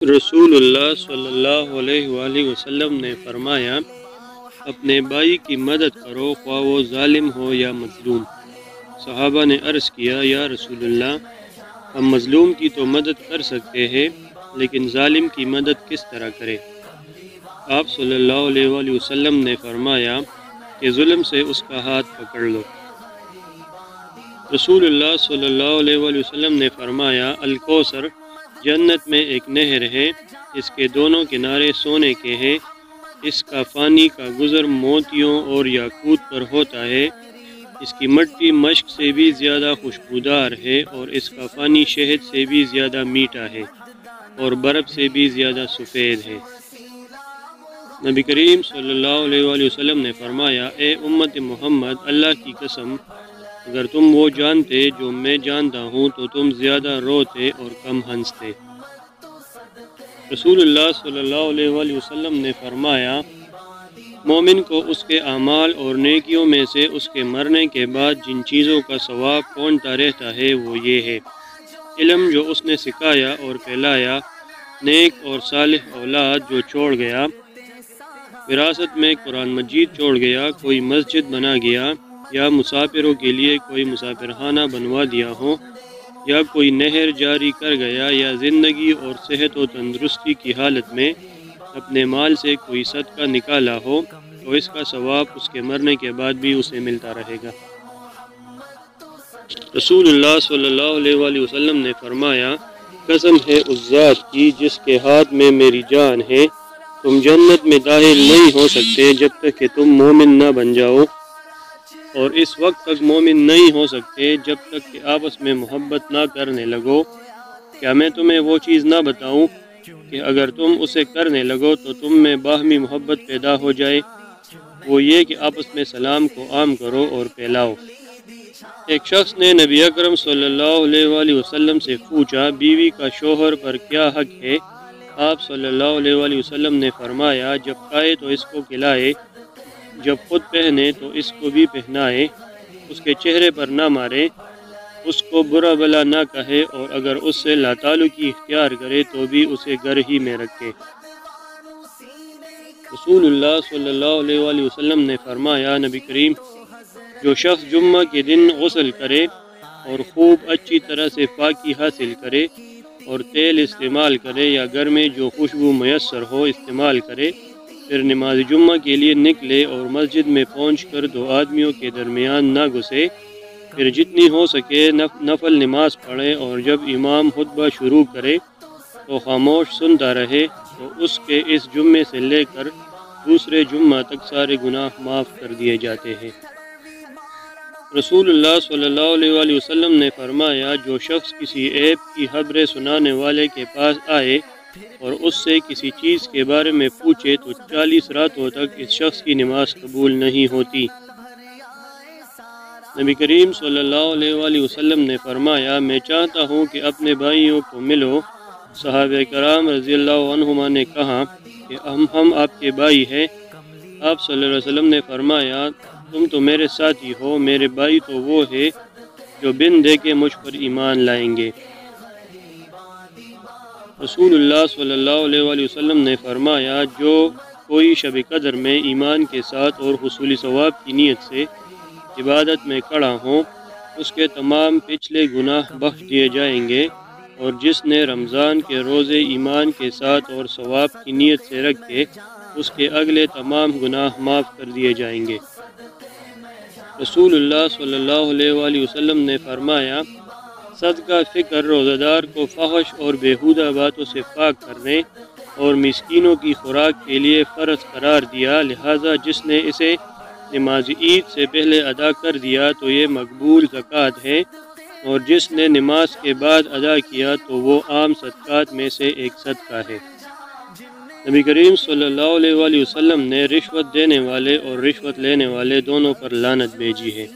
رسول اللہ صلی اللہ علیہ وآلہ وسلم نے فرمایا، اپنے بھائی کی مدد کرو خواہ وہ ظالم ہو یا مظلوم۔ صحابہ نے عرض کیا، یا رسول اللہ، ہم مظلوم کی تو مدد کر سکتے ہیں لیکن ظالم کی مدد کس طرح کریں؟ آپ صلی اللہ علیہ وآلہ وسلم نے فرمایا کہ ظلم سے اس کا ہاتھ پکڑ لو۔ رسول اللہ صلی اللہ علیہ وآلہ وسلم نے فرمایا، الکوثر جنت میں ایک نہر ہے، اس کے دونوں کنارے سونے کے ہیں، اس کا پانی کا گزر موتیوں اور یاقوت پر ہوتا ہے، اس کی مٹی مشک سے بھی زیادہ خوشبودار ہے اور اس کا پانی شہد سے بھی زیادہ میٹھا ہے اور برف سے بھی زیادہ سفید ہے۔ نبی کریم صلی اللہ علیہ وآلہ وسلم نے فرمایا، اے امت محمد، اللہ کی قسم، اگر تم وہ جانتے جو میں جانتا ہوں تو تم زیادہ روتے اور کم ہنستے۔ رسول اللہ صلی اللہ علیہ وآلہ وسلم نے فرمایا، مومن کو اس کے اعمال اور نیکیوں میں سے اس کے مرنے کے بعد جن چیزوں کا ثواب پہنچتا رہتا ہے وہ یہ ہے: علم جو اس نے سکھایا اور پھیلایا، نیک اور صالح اولاد جو چھوڑ گیا، وراثت میں قرآن مجید چھوڑ گیا، کوئی مسجد بنا گیا، یا مسافروں کے لیے کوئی مسافرخانہ بنوا دیا ہو، یا کوئی نہر جاری کر گیا، یا زندگی اور صحت و تندرستی کی حالت میں اپنے مال سے کوئی صدقہ نکالا ہو تو اس کا ثواب اس کے مرنے کے بعد بھی اسے ملتا رہے گا۔ رسول اللہ صلی اللہ علیہ وآلہ وسلم نے فرمایا، قسم ہے اس ذات کی جس کے ہاتھ میں میری جان ہے، تم جنت میں داخل نہیں ہو سکتے جب تک کہ تم مومن نہ بن جاؤ، اور اس وقت تک مومن نہیں ہو سکتے جب تک کہ آپس میں محبت نہ کرنے لگو۔ کیا میں تمہیں وہ چیز نہ بتاؤں کہ اگر تم اسے کرنے لگو تو تم میں باہمی محبت پیدا ہو جائے؟ وہ یہ کہ آپس میں سلام کو عام کرو اور پھیلاؤ۔ ایک شخص نے نبی اکرم صلی اللہ علیہ وآلہ وسلم سے پوچھا، بیوی کا شوہر پر کیا حق ہے؟ آپ صلی اللہ علیہ وآلہ وسلم نے فرمایا، جب کھائے تو اس کو کھلائے، جب خود پہنے تو اس کو بھی پہنائے، اس کے چہرے پر نہ مارے، اس کو برا بھلا نہ کہے، اور اگر اس سے لا تعلقی اختیار کرے تو بھی اسے گھر ہی میں رکھے۔ رسول اللہ صلی اللہ علیہ وآلہ وسلم نے فرمایا، نبی کریم، جو شخص جمعہ کے دن غسل کرے اور خوب اچھی طرح سے پاکی حاصل کرے اور تیل استعمال کرے یا گھر میں جو خوشبو میسر ہو استعمال کرے، پھر نماز جمعہ کے لیے نکلے اور مسجد میں پہنچ کر دو آدمیوں کے درمیان نہ گھسے، پھر جتنی ہو سکے نفل نماز پڑھے، اور جب امام خطبہ شروع کرے تو خاموش سنتا رہے، تو اس کے اس جمعے سے لے کر دوسرے جمعہ تک سارے گناہ معاف کر دیے جاتے ہیں۔ رسول اللہ صلی اللہ علیہ وآلہ وسلم نے فرمایا، جو شخص کسی عیب کی خبریں سنانے والے کے پاس آئے اور اس سے کسی چیز کے بارے میں پوچھے تو 40 راتوں تک اس شخص کی نماز قبول نہیں ہوتی۔ نبی کریم صلی اللہ علیہ وآلہ وسلم نے فرمایا، میں چاہتا ہوں کہ اپنے بھائیوں کو ملو۔ صحابہ کرام رضی اللہ عنہما نے کہا کہ ہم آپ کے بھائی ہیں۔ آپ صلی اللہ علیہ وسلم نے فرمایا، تم تو میرے ساتھی ہو، میرے بھائی تو وہ ہے جو بن دیکھے مجھ پر ایمان لائیں گے۔ رسول اللہ صلی اللہ علیہ وآلہ وسلم نے فرمایا، جو کوئی شب قدر میں ایمان کے ساتھ اور حصول ثواب کی نیت سے عبادت میں کھڑا ہوں، اس کے تمام پچھلے گناہ بخش دیے جائیں گے، اور جس نے رمضان کے روزے ایمان کے ساتھ اور ثواب کی نیت سے رکھے، اس کے اگلے تمام گناہ معاف کر دیے جائیں گے۔ رسول اللہ صلی اللہ علیہ وآلہ وسلم نے فرمایا، صدقہ فکر روزہ دار کو فحش اور بیہودہ باتوں سے پاک کرنے اور مسکینوں کی خوراک کے لیے فرض قرار دیا، لہذا جس نے اسے نماز عید سے پہلے ادا کر دیا تو یہ مقبول زکوٰۃ ہے، اور جس نے نماز کے بعد ادا کیا تو وہ عام صدقات میں سے ایک صدقہ ہے۔ نبی کریم صلی اللہ علیہ وآلہ وسلم نے رشوت دینے والے اور رشوت لینے والے دونوں پر لعنت بھیجی ہے۔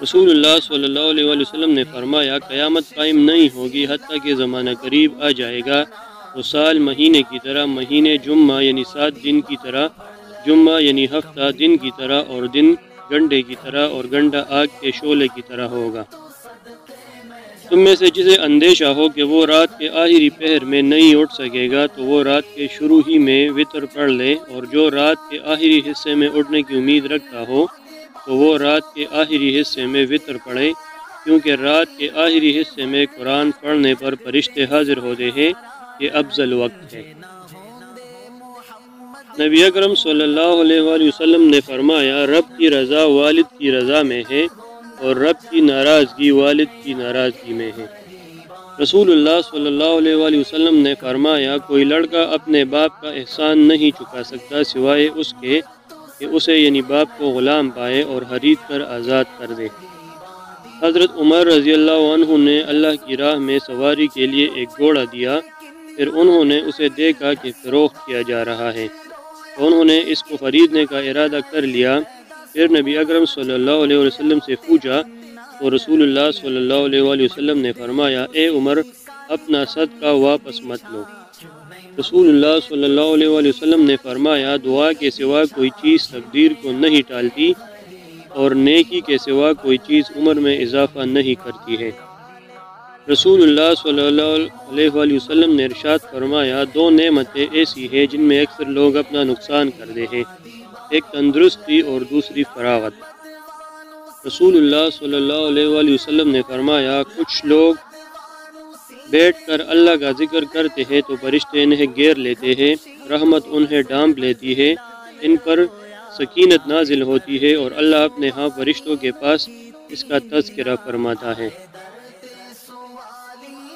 رسول اللہ صلی اللہ علیہ وآلہ وسلم نے فرمایا، قیامت قائم نہیں ہوگی حتیٰ کہ زمانہ قریب آ جائے گا، تو سال مہینے کی طرح، مہینے جمعہ یعنی 7 دن کی طرح، جمعہ یعنی ہفتہ دن کی طرح، اور دن گھنٹے کی طرح، اور گھنٹہ آگ کے شعلے کی طرح ہوگا۔ تم میں سے جسے اندیشہ ہو کہ وہ رات کے آخری پہر میں نہیں اٹھ سکے گا تو وہ رات کے شروع ہی میں وتر پڑھ لے، اور جو رات کے آخری حصے میں اٹھنے کی امید رکھتا ہو تو وہ رات کے آخری حصے میں وتر پڑھے، کیونکہ رات کے آخری حصے میں قرآن پڑھنے پر فرشتے حاضر ہوتے ہیں، یہ افضل وقت ہے۔ نبی اکرم صلی اللہ علیہ وآلہ وسلم نے فرمایا، رب کی رضا والد کی رضا میں ہے اور رب کی ناراضگی والد کی ناراضگی میں ہے۔ رسول اللہ صلی اللہ علیہ وآلہ وسلم نے فرمایا، کوئی لڑکا اپنے باپ کا احسان نہیں چکا سکتا سوائے اس کے کہ اسے یعنی باپ کو غلام پائے اور خرید کر آزاد کر دے۔ حضرت عمر رضی اللہ عنہ نے اللہ کی راہ میں سواری کے لیے ایک گھوڑا دیا، پھر انہوں نے اسے دیکھا کہ فروخت کیا جا رہا ہے تو انہوں نے اس کو خریدنے کا ارادہ کر لیا۔ پھر نبی اکرم صلی اللہ علیہ وسلم سے پوچھا تو رسول اللہ صلی اللہ علیہ وآلہ وسلم نے فرمایا، اے عمر، اپنا صدقہ واپس مت لو۔ رسول اللہ صلی اللہ علیہ وآلہ وسلم نے فرمایا، دعا کے سوا کوئی چیز تقدیر کو نہیں ٹالتی اور نیکی کے سوا کوئی چیز عمر میں اضافہ نہیں کرتی ہے۔ رسول اللہ صلی اللہ علیہ وآلہ وسلم نے ارشاد فرمایا، دو نعمتیں ایسی ہیں جن میں اکثر لوگ اپنا نقصان کرتے ہیں، ایک تندرستی اور دوسری فراغت۔ رسول اللہ صلی اللہ علیہ وآلہ وسلم نے فرمایا، کچھ لوگ بیٹھ کر اللہ کا ذکر کرتے ہیں تو فرشتے انہیں گھیر لیتے ہیں، رحمت انہیں ڈھانپ لیتی ہے، ان پر سکینت نازل ہوتی ہے اور اللہ اپنے ہاں فرشتوں کے پاس اس کا تذکرہ فرماتا ہے۔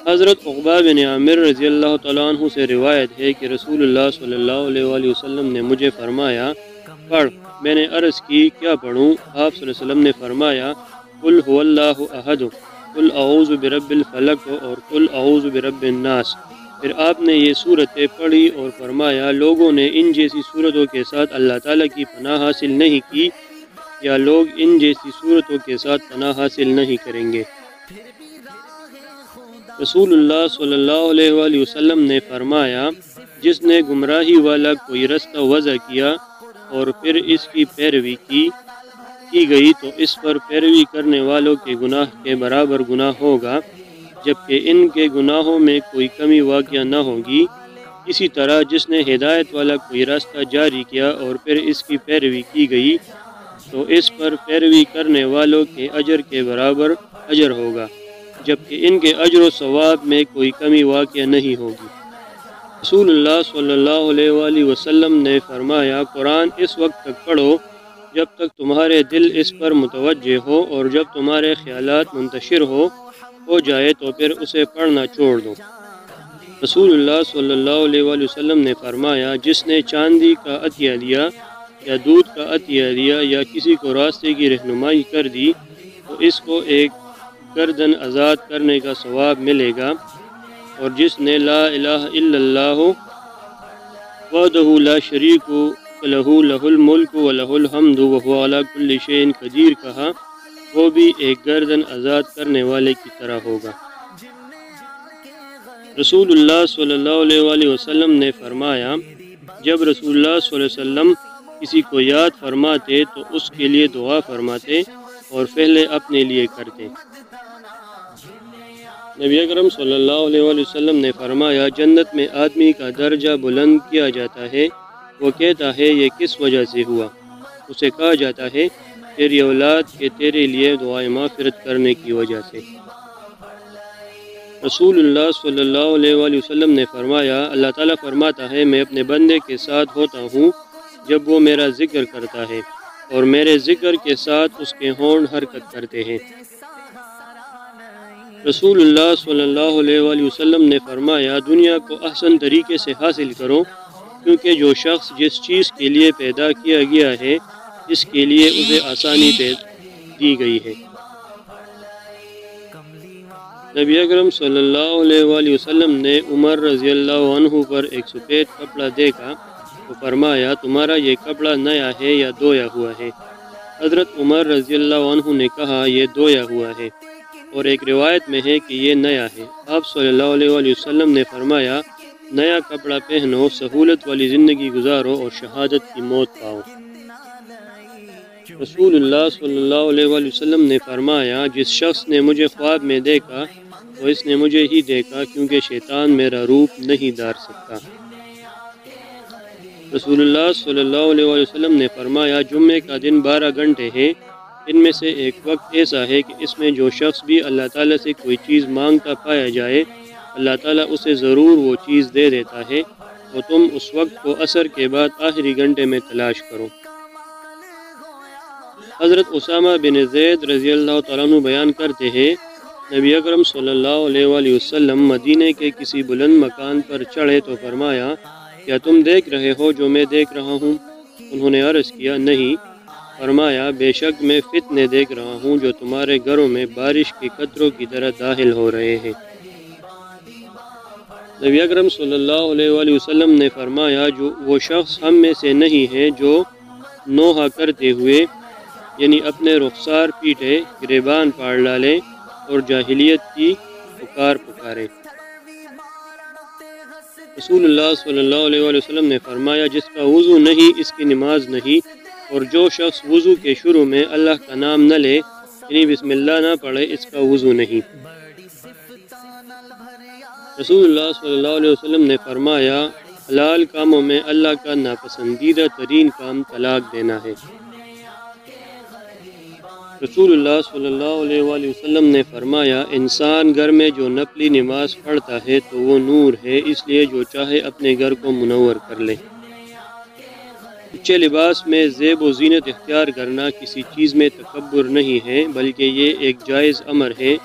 حضرت عقبہ بن عامر رضی اللہ تعالیٰ عنہ سے روایت ہے کہ رسول اللہ صلی اللہ علیہ وآلہ وسلم نے مجھے فرمایا، پڑھ۔ میں نے عرض کی، کیا پڑھوں؟ آپ صلی اللہ علیہ وسلم نے فرمایا، قل هو اللہ احد، قل اعوذ برب الفلق اور قل اعوذ برب الناس۔ پھر آپ نے یہ صورتیں پڑھی اور فرمایا، لوگوں نے ان جیسی صورتوں کے ساتھ اللہ تعالیٰ کی پناہ حاصل نہیں کی، یا لوگ ان جیسی صورتوں کے ساتھ پناہ حاصل نہیں کریں گے۔ رسول اللہ صلی اللہ علیہ وآلہ وسلم نے فرمایا، جس نے گمراہی والا کوئی رستہ وضع کیا اور پھر اس کی پیروی کی گئی تو اس پر پیروی کرنے والوں کے گناہ کے برابر گناہ ہوگا، جبکہ ان کے گناہوں میں کوئی کمی واقع نہ ہوگی۔ اسی طرح جس نے ہدایت والا کوئی راستہ جاری کیا اور پھر اس کی پیروی کی گئی تو اس پر پیروی کرنے والوں کے اجر کے برابر اجر ہوگا، جبکہ ان کے اجر و ثواب میں کوئی کمی واقع نہیں ہوگی۔ رسول اللہ صلی اللہ علیہ وآلہ وسلم نے فرمایا، قرآن اس وقت تک پڑھو جب تک تمہارے دل اس پر متوجہ ہو، اور جب تمہارے خیالات منتشر ہو جائے تو پھر اسے پڑھنا چھوڑ دو۔ رسول اللہ صلی اللہ علیہ وآلہ وسلم نے فرمایا، جس نے چاندی کا عطیہ دیا یا دودھ کا عطیہ دیا یا کسی کو راستے کی رہنمائی کر دی تو اس کو ایک گردن آزاد کرنے کا ثواب ملے گا، اور جس نے لا الہ الا اللہ وحدہ لا شریک لہ لہ الملک و لہ الحمد وہو علی کل شیء قدیر کہا، وہ بھی ایک گردن آزاد کرنے والے کی طرح ہوگا۔ رسول اللہ صلی اللہ علیہ وآلہ وسلم نے فرمایا، جب رسول اللہ صلی اللہ علیہ وسلم کسی کو یاد فرماتے تو اس کے لیے دعا فرماتے اور پہلے اپنے لیے کرتے۔ نبی اکرم صلی اللہ علیہ وآلہ وسلم نے فرمایا، جنت میں آدمی کا درجہ بلند کیا جاتا ہے، وہ کہتا ہے یہ کس وجہ سے ہوا؟ اسے کہا جاتا ہے تیری اولاد کے تیرے لیے دعائے مغفرت کرنے کی وجہ سے۔ رسول اللہ صلی اللہ علیہ وآلہ وسلم نے فرمایا، اللہ تعالیٰ فرماتا ہے، میں اپنے بندے کے ساتھ ہوتا ہوں جب وہ میرا ذکر کرتا ہے، اور میرے ذکر کے ساتھ اس کے ہونٹ حرکت کرتے ہیں۔ رسول اللہ صلی اللہ علیہ وآلہ وسلم نے فرمایا، دنیا کو احسن طریقے سے حاصل کرو، کیونکہ جو شخص جس چیز کے لیے پیدا کیا گیا ہے اس کے لیے اسے آسانی دی گئی ہے۔ نبی اکرم صلی اللہ علیہ وآلہ وسلم نے عمر رضی اللہ عنہ پر ایک سفید کپڑا دیکھا تو فرمایا، تمہارا یہ کپڑا نیا ہے یا دھویا ہوا ہے؟ حضرت عمر رضی اللہ عنہ نے کہا، یہ دھویا ہوا ہے، اور ایک روایت میں ہے کہ یہ نیا ہے۔ آپ صلی اللہ علیہ وآلہ وسلم نے فرمایا، نیا کپڑا پہنو، سہولت والی زندگی گزارو اور شہادت کی موت پاؤ۔ رسول اللہ صلی اللہ علیہ وآلہ وسلم نے فرمایا، جس شخص نے مجھے خواب میں دیکھا تو اس نے مجھے ہی دیکھا، کیونکہ شیطان میرا روپ نہیں دھار سکتا۔ رسول اللہ صلی اللہ علیہ وسلم نے فرمایا، جمعے کا دن 12 گھنٹے ہے، ان میں سے ایک وقت ایسا ہے کہ اس میں جو شخص بھی اللہ تعالیٰ سے کوئی چیز مانگتا پایا جائے، اللہ تعالیٰ اسے ضرور وہ چیز دے دیتا ہے، تو تم اس وقت کو عصر کے بعد آخری گھنٹے میں تلاش کرو۔ حضرت اسامہ بن زید رضی اللہ تعالیٰ عنہ بیان کرتے ہیں، نبی اکرم صلی اللہ علیہ وآلہ وسلم مدینے کے کسی بلند مکان پر چڑھے تو فرمایا، کیا تم دیکھ رہے ہو جو میں دیکھ رہا ہوں؟ انہوں نے عرض کیا، نہیں۔ فرمایا، بے شک میں فتنے دیکھ رہا ہوں جو تمہارے گھروں میں بارش کے قطروں کی طرح داخل ہو رہے ہیں۔ نبی اکرم صلی اللہ علیہ وآلہ وسلم نے فرمایا، جو وہ شخص ہم میں سے نہیں ہے جو نوحہ کرتے ہوئے یعنی اپنے رخسار پیٹے، گریبان پاڑ ڈالے اور جاہلیت کی پکار پکارے۔ رسول اللہ صلی اللہ علیہ وآلہ وسلم نے فرمایا، جس کا وضو نہیں اس کی نماز نہیں، اور جو شخص وضو کے شروع میں اللہ کا نام نہ لے یعنی بسم اللہ نہ پڑھے، اس کا وضو نہیں۔ رسول اللہ صلی اللہ علیہ وسلم نے فرمایا، حلال کاموں میں اللہ کا ناپسندیدہ ترین کام طلاق دینا ہے۔ رسول اللہ صلی اللہ علیہ وآلہ وسلم نے فرمایا، انسان گھر میں جو نفلی نماز پڑھتا ہے تو وہ نور ہے، اس لیے جو چاہے اپنے گھر کو منور کر لے۔ اچھے لباس میں زیب و زینت اختیار کرنا کسی چیز میں تکبر نہیں ہے، بلکہ یہ ایک جائز امر ہے،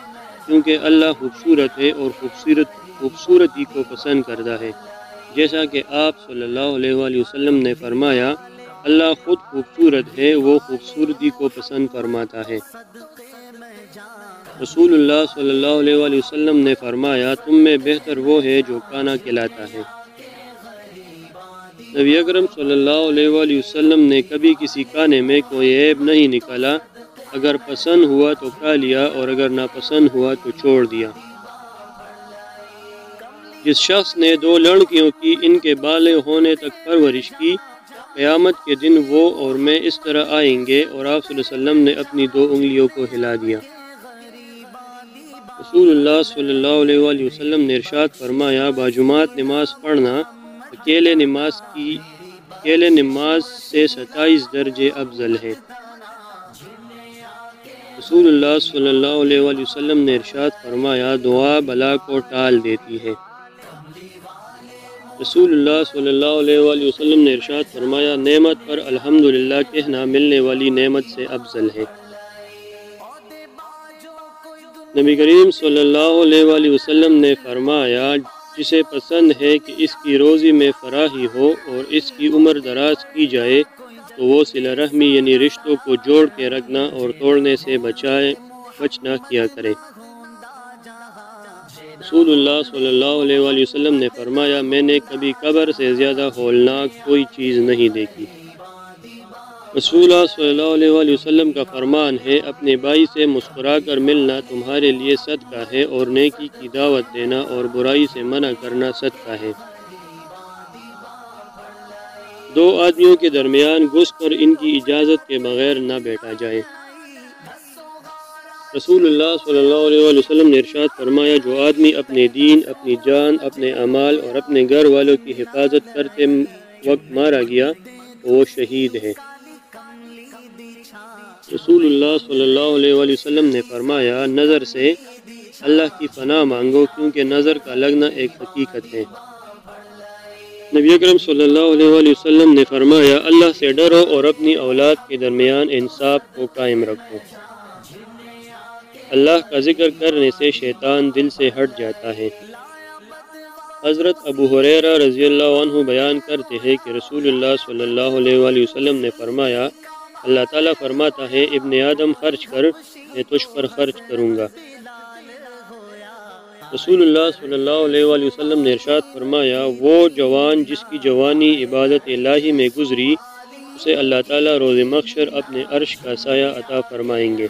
کیونکہ اللہ خوبصورت ہے اور خوبصورتی کو پسند کرتا ہے، جیسا کہ آپ صلی اللہ علیہ وآلہ وسلم نے فرمایا، اللہ خود خوبصورت ہے، وہ خوبصورتی کو پسند فرماتا ہے۔ رسول اللہ صلی اللہ علیہ وآلہ وسلم نے فرمایا، تم میں بہتر وہ ہے جو کھانا کھلاتا ہے۔ نبی اکرم صلی اللہ علیہ وآلہ وسلم نے کبھی کسی کھانے میں کوئی عیب نہیں نکالا، اگر پسند ہوا تو کھا لیا اور اگر ناپسند ہوا تو چھوڑ دیا۔ جس شخص نے 2 لڑکیوں کی ان کے بالغ ہونے تک پرورش کی، قیامت کے دن وہ اور میں اس طرح آئیں گے، اور آپ صلی اللہ علیہ وسلم نے اپنی 2 انگلیوں کو ہلا دیا۔ رسول اللہ صلی اللہ علیہ وآلہ وسلم نے ارشاد فرمایا، باجماعت نماز پڑھنا اکیلے نماز سے 27 درجے افضل ہے۔ رسول اللہ صلی اللہ علیہ وآلہ وسلم نے ارشاد فرمایا، دعا بلا کو ٹال دیتی ہے۔ رسول اللہ صلی اللہ علیہ وآلہ وسلم نے ارشاد فرمایا، نعمت پر الحمدللہ کہنا ملنے والی نعمت سے افضل ہے۔ نبی کریم صلی اللہ علیہ وآلہ وسلم نے فرمایا، جسے پسند ہے کہ اس کی روزی میں فراخی ہو اور اس کی عمر دراز کی جائے، تو وہ صلہ رحمی یعنی رشتوں کو جوڑ کے رکھنا اور توڑنے سے بچنا کیا کرے۔ رسول اللہ صلی اللہ علیہ وآلہ وسلم نے فرمایا، میں نے کبھی قبر سے زیادہ ہولناک کوئی چیز نہیں دیکھی۔ رسول اللہ صلی اللہ علیہ وآلہ وسلم کا فرمان ہے، اپنے بھائی سے مسکرا کر ملنا تمہارے لیے صدقہ ہے، اور نیکی کی دعوت دینا اور برائی سے منع کرنا صدقہ ہے۔ 2 آدمیوں کے درمیان گھس کر ان کی اجازت کے بغیر نہ بیٹھا جائے۔ رسول اللہ صلی اللہ علیہ وآلہ وسلم نے ارشاد فرمایا، جو آدمی اپنے دین، اپنی جان، اپنے اعمال اور اپنے گھر والوں کی حفاظت کرتے وقت مارا گیا تو وہ شہید ہے۔ رسول اللہ صلی اللہ علیہ وآلہ وسلم نے فرمایا، نظر سے اللہ کی پناہ مانگو، کیونکہ نظر کا لگنا ایک حقیقت ہے۔ نبی اکرم صلی اللہ علیہ وآلہ وسلم نے فرمایا، اللہ سے ڈرو اور اپنی اولاد کے درمیان انصاف کو قائم رکھو۔ اللہ کا ذکر کرنے سے شیطان دل سے ہٹ جاتا ہے۔ حضرت ابو ہریرہ رضی اللہ عنہ بیان کرتے ہیں کہ رسول اللہ صلی اللہ علیہ وآلہ وسلم نے فرمایا، اللہ تعالیٰ فرماتا ہے، ابن آدم خرچ کر، میں تجھ پر خرچ کروں گا۔ رسول اللہ صلی اللہ علیہ وآلہ وسلم نے ارشاد فرمایا، وہ جوان جس کی جوانی عبادت الہی میں گزری، اسے اللہ تعالیٰ روز محشر اپنے عرش کا سایہ عطا فرمائیں گے۔